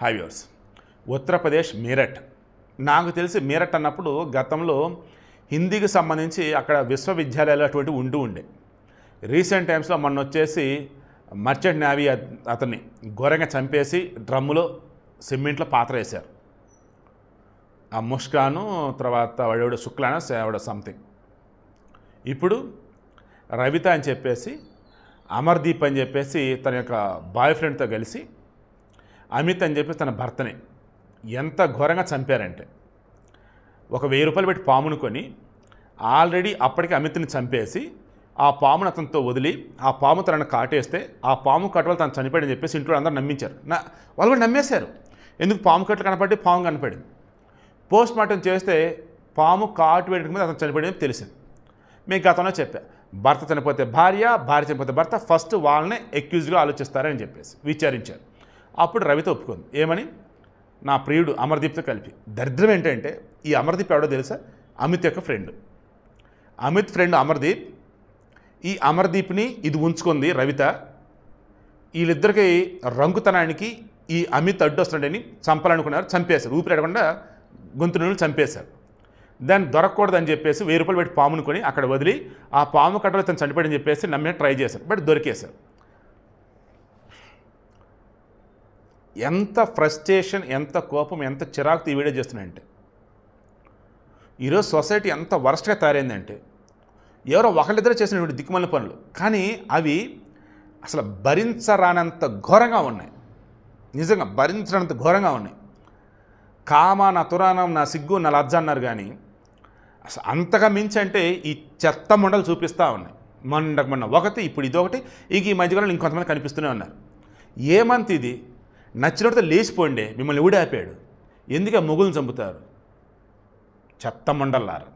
Hi viewers. Uttar Pradesh Meerut. నాకు తెలిసి మీరట్ అన్నప్పుడు గతంలో హిందీకి సంబంధించి అక్కడ విశ్వవిద్యాలయాలు అటువంటివి ఉండే రీసెంట్ టైమ్స్లో మొన్న వచ్చేసి మర్చెంట్ నేవీ అతన్ని ఘోరంగా చంపేసి డ్రమ్ములో సిమెంట్లో పాత్ర వేశారు. ఆ ముష్కాను తర్వాత వాడేవాడు శుక్లాన సేవడ సంథింగ్. ఇప్పుడు రవిత అని చెప్పేసి అమర్దీప్ అని చెప్పేసి తన యొక్క బాయ్ ఫ్రెండ్తో కలిసి అమిత్ అని చెప్పేసి తన భర్తని ఎంత ఘోరంగా చంపారంటే, ఒక 1000 రూపాయలు పెట్టి పామును కొని ఆల్రెడీ అప్పటికి అమిత్ని చంపేసి ఆ పామును అతనితో వదిలి ఆ పాము తనను కాటేస్తే ఆ పాము కట్టు వల్ల తను చనిపోయాడని చెప్పేసి ఇంట్లో అందరూ నమ్మించారు. వాళ్ళు కూడా నమ్మేశారు. ఎందుకు పాము కట్లు కనపడి పాము కనపడింది. పోస్ట్ మార్టం చేస్తే పాము కాటు వేయడం మీద అతను చనిపోయాడని తెలిసింది. మీకు గతంలో చెప్పా, భర్త చనిపోతే భార్య, భార్య చనిపోతే భర్త, ఫస్ట్ వాళ్ళనే ఎక్యూజ్గా ఆలోచిస్తారని చెప్పేసి విచారించారు. అప్పుడు రవితో ఒప్పుకుంది. ఏమని? నా ప్రియుడు అమర్దీప్తో కలిపి. దరిద్రం ఏంటంటే ఈ అమర్దీప్ ఎవడో తెలుసా? అమిత్ యొక్క ఫ్రెండ్. అమిత్ ఫ్రెండ్ అమర్దీప్. ఈ అమర్దీప్ని ఇది ఉంచుకుంది రవిత. వీళ్ళిద్దరికి రంగుతనానికి ఈ అమిత్ అడ్డు వస్తుండని చంపాలనుకున్నారు. చంపేశారు. ఊపిరాడకుండా గొంతు నుండి చంపేశారు. దాన్ని దొరకకూడదని చెప్పేసి 1000 రూపాయలు పెట్టి పామును కొని అక్కడ వదిలి ఆ పాము కట్టలో తను చనిపోయాడని చెప్పేసి నమ్మే ట్రై చేశారు. బట్ దొరికేశారు. ఎంత ఫ్రస్ట్రేషన్, ఎంత కోపం, ఎంత చిరాకు ఈ వీడియో చేస్తున్నాయంటే, ఈరోజు సొసైటీ ఎంత వరస్ట్గా తయారైందంటే, ఎవరో ఒకళ్ళిద్దరూ చేసినటువంటి దిక్కుమాలిన పనులు కానీ అవి అసలు భరించరానంత ఘోరంగా ఉన్నాయి. నిజంగా భరించరానంత ఘోరంగా ఉన్నాయి. కామ నా తురానం నా సిగ్గు నా లజ్జ అన్నారు కానీ అసలు అంతగా మించి అంటే ఈ చెత్త మొండలు చూపిస్తూ ఉన్నాయి. మొన్న ఒకటి, ఇప్పుడు ఇదొకటి, ఈ మధ్యకాలంలో ఇంకొంతమంది కనిపిస్తూనే ఉన్నారు. ఏమంత ఇది? నచ్చినట్టు లేచిపోండి, మిమ్మల్ని ఊడాపాడు. ఎందుకు మొగులను చంపుతారు? చెత్త మొండల్లారు.